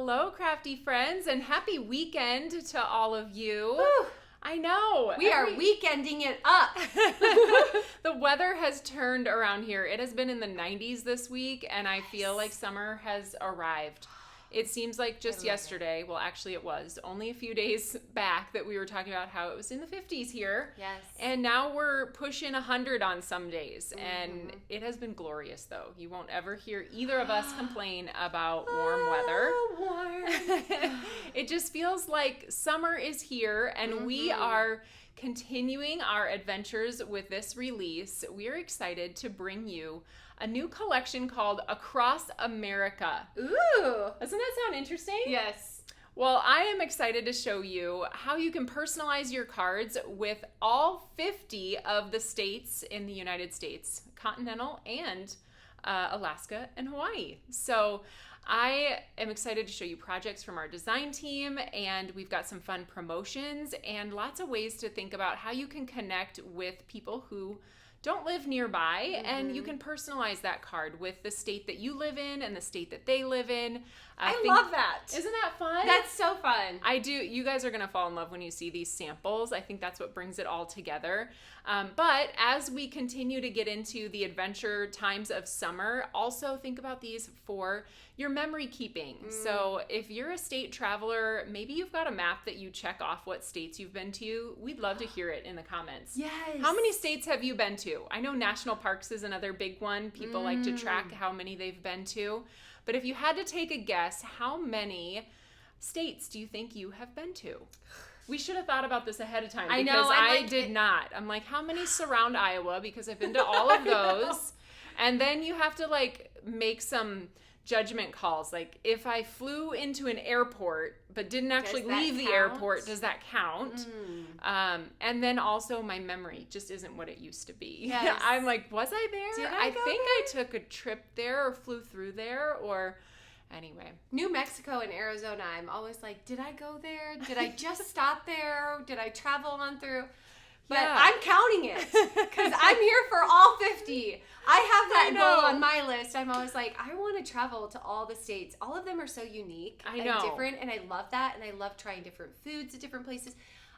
Hello, crafty friends, and happy weekend to all of you. Woo. I know. We are weekending it up. The weather has turned around here. It has been in the 90s this week, and I feel like summer has arrived. It seems like just yesterday, well, actually it was only a few days back that we were talking about how it was in the 50s here. Yes. And now we're pushing 100 on some days. And it has been glorious, though. You won't ever hear either of us complain about warm weather. Warm. It just feels like summer is here, and we are continuing our adventures with this release. We are excited to bring you a new collection called Across America. Ooh. Doesn't that sound interesting? Yes. Well, I am excited to show you how you can personalize your cards with all 50 of the states in the United States, continental and Alaska and Hawaii. So I am excited to show you projects from our design team, and we've got some fun promotions and lots of ways to think about how you can connect with people who don't live nearby, and you can personalize that card with the state that you live in and the state that they live in. I love that. Isn't that fun? That's so fun. I do. You guys are going to fall in love when you see these samples. I think that's what brings it all together. But as we continue to get into the adventure times of summer, also think about these for your memory keeping. So if you're a state traveler, maybe you've got a map that you check off what states you've been to. We'd love to hear it in the comments. Yes. How many states have you been to? I know national parks is another big one. People like to track how many they've been to. But if you had to take a guess, how many states do you think you have been to? We should have thought about this ahead of time because I did not. I'm like, how many surround Iowa? Because I've been to all of those. And then you have to make some judgment calls. Like if I flew into an airport but didn't actually leave the airport, does that count? And then also my memory just isn't what it used to be. Yes. I'm like, was I there? I think I took a trip there or flew through there or anyway. New Mexico and Arizona, I'm always like, did I go there? Did I just stop there? Did I travel on through? But I'm counting it because I'm here for all 50. I have that goal on my list. I'm always like, I want to travel to all the states. All of them are so unique and different, and I love that, and I love trying different foods at different places.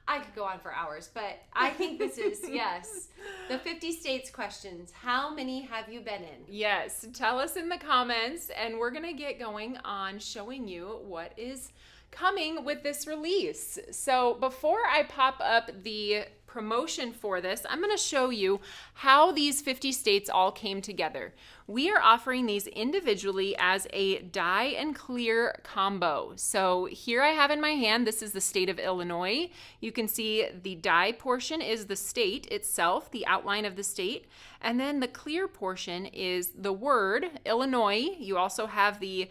I could go on for hours, but I think this is, yes, the 50 states questions. How many have you been in? Yes, tell us in the comments, and we're going to get going on showing you what is coming with this release. So before I pop up the promotion for this, I'm going to show you how these 50 states all came together. We are offering these individually as a die and clear combo. So here I have in my hand, this is the state of Illinois. You can see the die portion is the state itself, the outline of the state, and then the clear portion is the word Illinois. You also have the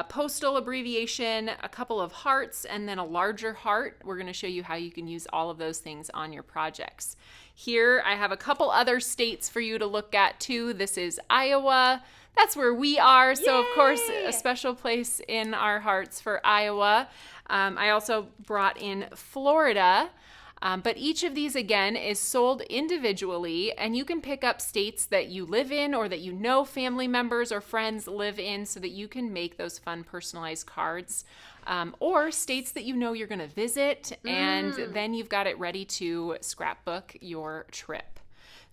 postal abbreviation, a couple of hearts, and then a larger heart. We're going to show you how you can use all of those things on your projects. Here I have a couple other states for you to look at too. This is Iowa. That's where we are. So of course, a special place in our hearts for Iowa. I also brought in Florida. But each of these, again, is sold individually, and you can pick up states that you live in or that you know family members or friends live in so that you can make those fun personalized cards, or states that you know you're going to visit, and then you've got it ready to scrapbook your trip.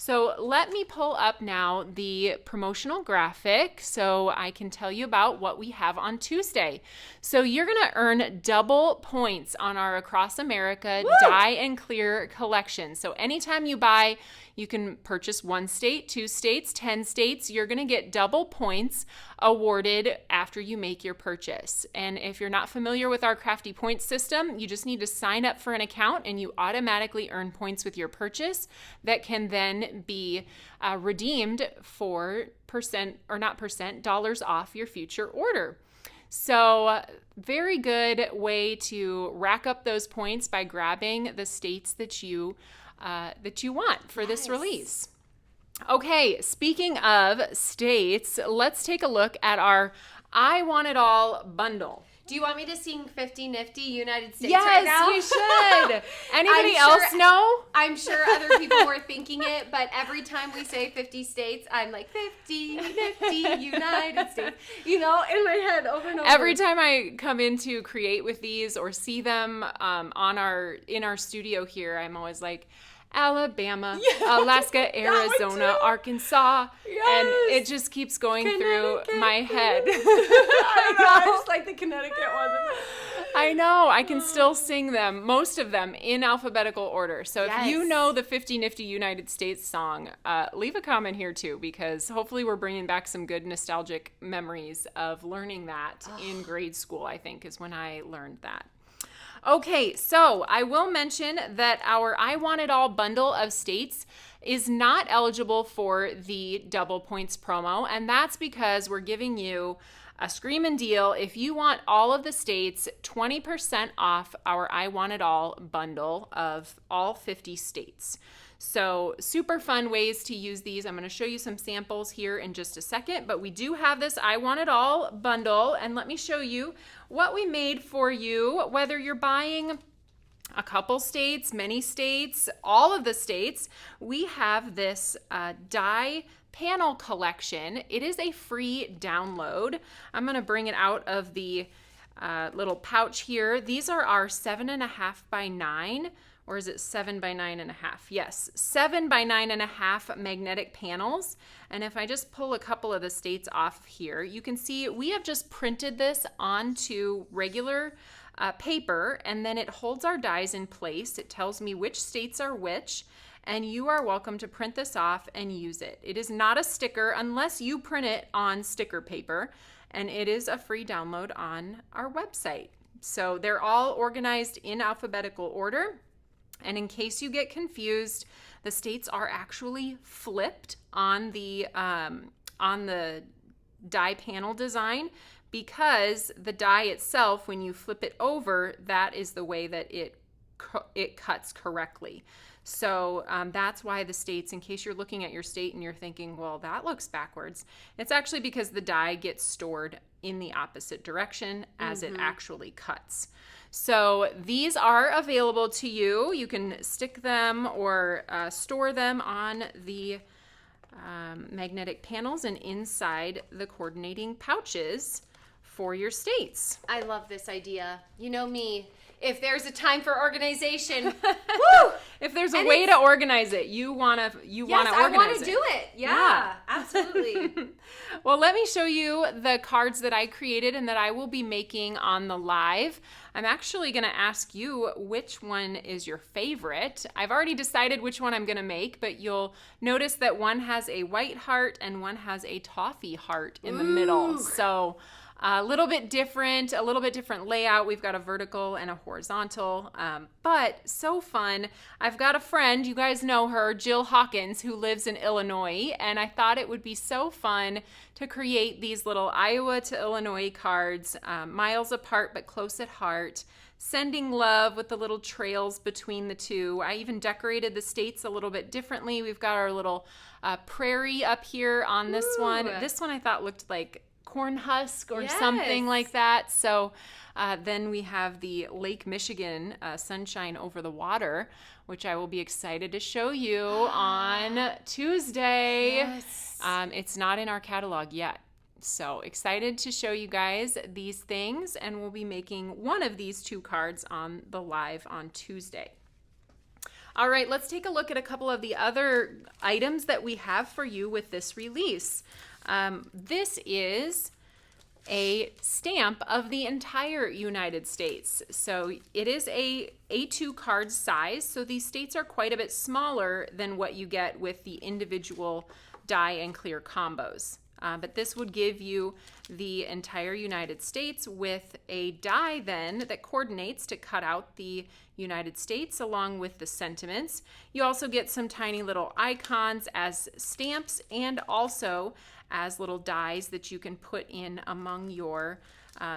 So let me pull up now the promotional graphic so I can tell you about what we have on Tuesday. So you're going to earn double points on our Across America Die and Clear collection. So anytime you buy, you can purchase 1 state, 2 states, 10 states. You're going to get double points awarded after you make your purchase. And if you're not familiar with our Crafty Points system, you just need to sign up for an account and you automatically earn points with your purchase that can then be redeemed for dollars off your future order. So very good way to rack up those points by grabbing the states that you want for this release. Okay, speaking of states, let's take a look at our I Want It All bundle. Do you want me to sing 50 Nifty United States Yes, right now? you should. Anybody else know? I'm sure other people were thinking it, but every time we say 50 states, I'm like 50 Nifty United States, in my head over and over. Every time I come in to create with these or see them in our studio here, I'm always like, Alabama, Alaska, Arizona, Arkansas, and it just keeps going through my head. I know, I just like the Connecticut one. I know, I can still sing them, most of them, in alphabetical order. So if you know the 50 Nifty United States song, leave a comment here too, because hopefully we're bringing back some good nostalgic memories of learning that in grade school, I think, is when I learned that. Okay, so I will mention that our I Want It All bundle of states is not eligible for the double points promo, and that's because we're giving you a screamin' deal. If you want all of the states, 20% off our I Want It All bundle of all 50 states. So super fun ways to use these. I'm going to show you some samples here in just a second, but we do have this I Want It All bundle, and let me show you what we made for you, whether you're buying a couple states, many states, all of the states. We have this die panel collection. It is a free download. I'm going to bring it out of the little pouch here. These are our 7.5 by 9. Or is it 7 by 9.5? Yes, 7 by 9.5 magnetic panels. And if I just pull a couple of the states off here, you can see we have just printed this onto regular paper, and then it holds our dies in place. It tells me which states are which, and you are welcome to print this off and use it. It is not a sticker unless you print it on sticker paper, and it is a free download on our website. So they're all organized in alphabetical order. And in case you get confused, the states are actually flipped on the die panel design, because the die itself, when you flip it over, that is the way that it cuts correctly. So that's why the states, in case you're looking at your state and you're thinking, well, that looks backwards, it's actually because the die gets stored in the opposite direction as it actually cuts. So these are available to you. You can stick them or store them on the magnetic panels and inside the coordinating pouches for your states. I love this idea. You know me. If there's a time for organization, woo! If there's a way to organize it, you want to organize it. I want to do it. Yeah. Absolutely. Well, let me show you the cards that I created and that I will be making on the live. I'm actually going to ask you which one is your favorite. I've already decided which one I'm going to make, but you'll notice that one has a white heart and one has a toffee heart in the middle. So a little bit different layout. We've got a vertical and a horizontal, but so fun. I've got a friend, you guys know her, Jill Hawkins, who lives in Illinois, and I thought it would be so fun to create these little Iowa to Illinois cards, miles apart but close at heart, sending love with the little trails between the two. I even decorated the states a little bit differently. We've got our little prairie up here on this one. This one I thought looked like corn husk or something like that. So then we have the Lake Michigan sunshine over the water, which I will be excited to show you on Tuesday. Yes. It's not in our catalog yet. So excited to show you guys these things, and we'll be making one of these two cards on the live on Tuesday. All right, let's take a look at a couple of the other items that we have for you with this release. This is a stamp of the entire United States. So it is a A2 card size. So these states are quite a bit smaller than what you get with the individual die and clear combos. But this would give you the entire United States with a die then that coordinates to cut out the United States along with the sentiments. You also get some tiny little icons as stamps and also as little dies that you can put in among your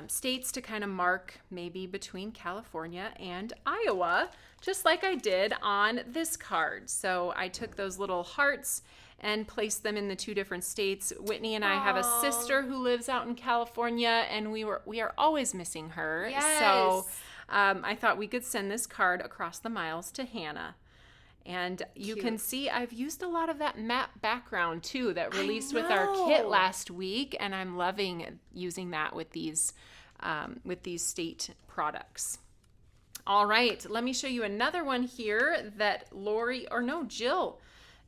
states to kind of mark maybe between California and Iowa, just like I did on this card. So I took those little hearts and placed them in the 2 different states. Whitney and I have a sister who lives out in California, and we are always missing her. Yes. So I thought we could send this card across the miles to Hannah. And you can see I've used a lot of that map background too that released with our kit last week, and I'm loving using that with these state products. All right, let me show you another one here that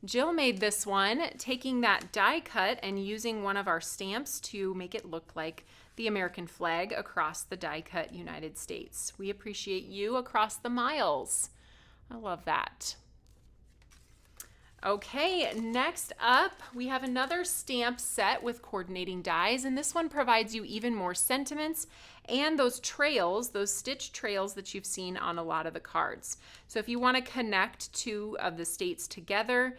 Jill made this one, taking that die cut and using one of our stamps to make it look like the American flag across the die cut United States. We appreciate you across the miles. I love that. Okay, next up, we have another stamp set with coordinating dies, and this one provides you even more sentiments and those trails, those stitch trails that you've seen on a lot of the cards. So if you want to connect 2 of the states together,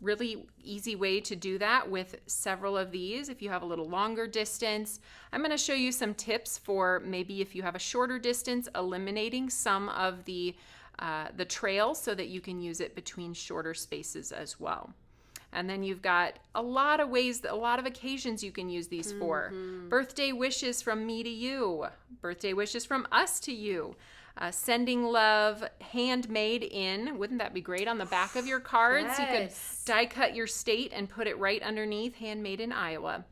really easy way to do that with several of these. If you have a little longer distance, I'm going to show you some tips for maybe if you have a shorter distance, eliminating some of the trail so that you can use it between shorter spaces as well. And then you've got a lot of ways, a lot of occasions you can use these for. Birthday wishes from me to you. Birthday wishes from us to you. Sending love, handmade in. Wouldn't that be great on the back of your cards? Yes. You could die cut your state and put it right underneath, handmade in Iowa.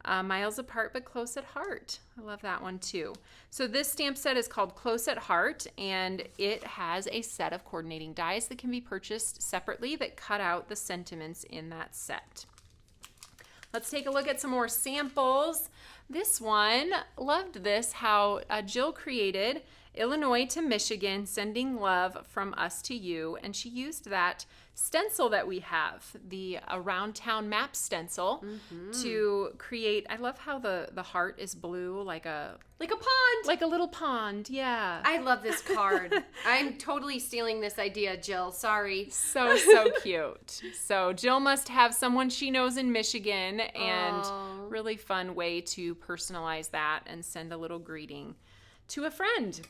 Miles apart but close at heart. I love that one too. So this stamp set is called Close at Heart, and it has a set of coordinating dies that can be purchased separately that cut out the sentiments in that set. Let's take a look at some more samples. This one, loved this, how Jill created Illinois to Michigan, sending love from us to you. And she used that stencil that we have, the Around Town Map stencil, to create, I love how the heart is blue, like a pond. Like a little pond, yeah. I love this card. I'm totally stealing this idea, Jill. Sorry. So cute. So Jill must have someone she knows in Michigan, and really fun way to personalize that and send a little greeting to a friend.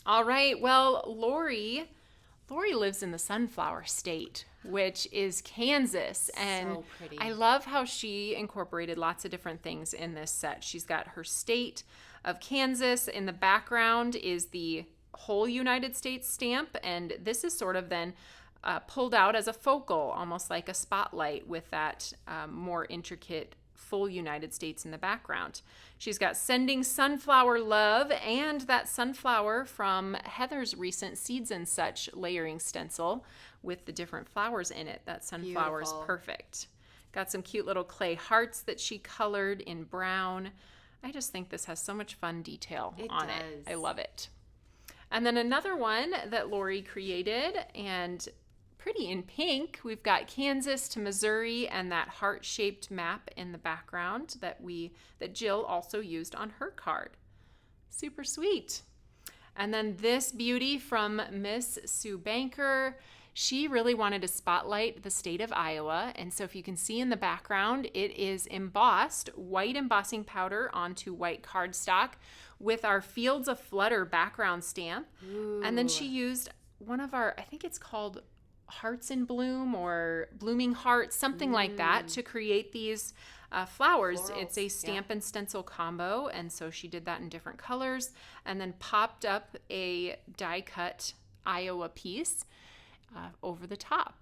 All right, well, Lori lives in the Sunflower State, which is Kansas, and so pretty. I love how she incorporated lots of different things in this set. She's got her state of Kansas. In the background is the whole United States stamp, and this is sort of then pulled out as a focal, almost like a spotlight with that more intricate full United States in the background. She's got Sending Sunflower Love and that sunflower from Heather's recent Seeds and Such layering stencil with the different flowers in it. That sunflower is perfect. Got some cute little clay hearts that she colored in brown. I just think this has so much fun detail on it. I love it. And then another one that Lori created, and pretty in pink, we've got Kansas to Missouri and that heart-shaped map in the background that Jill also used on her card. Super sweet. And then this beauty from Miss Sue Banker. She really wanted to spotlight the state of Iowa, and so if you can see in the background, it is embossed, white embossing powder onto white cardstock with our Fields of Flutter background stamp. Ooh. And then she used one of our, I think it's called Hearts in Bloom or Blooming Hearts, something like that, to create these flowers. Florals. It's a stamp and stencil combo, and so she did that in different colors and then popped up a die cut Iowa piece over the top.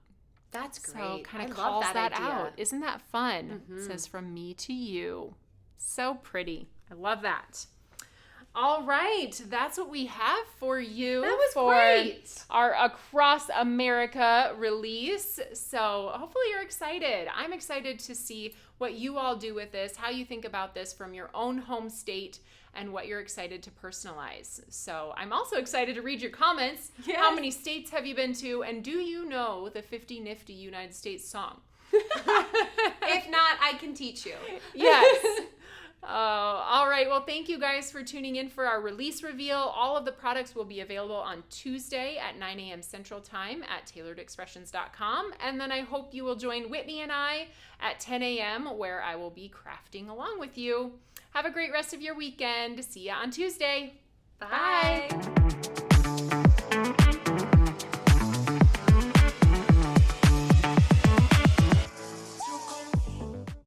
That's great. So kind of calls that out. Isn't that fun? It says from me to you. So pretty. I love that. All right, that's what we have for you. That was for great. Our Across America release. So hopefully you're excited. I'm excited to see what you all do with this, how you think about this from your own home state, and what you're excited to personalize. So I'm also excited to read your comments. Yes. How many states have you been to, and do you know the 50 Nifty United States song? If not, I can teach you. Yes. All right. Well, thank you guys for tuning in for our release reveal. All of the products will be available on Tuesday at 9 a.m. Central Time at tailoredexpressions.com. And then I hope you will join Whitney and I at 10 a.m. where I will be crafting along with you. Have a great rest of your weekend. See ya on Tuesday. Bye.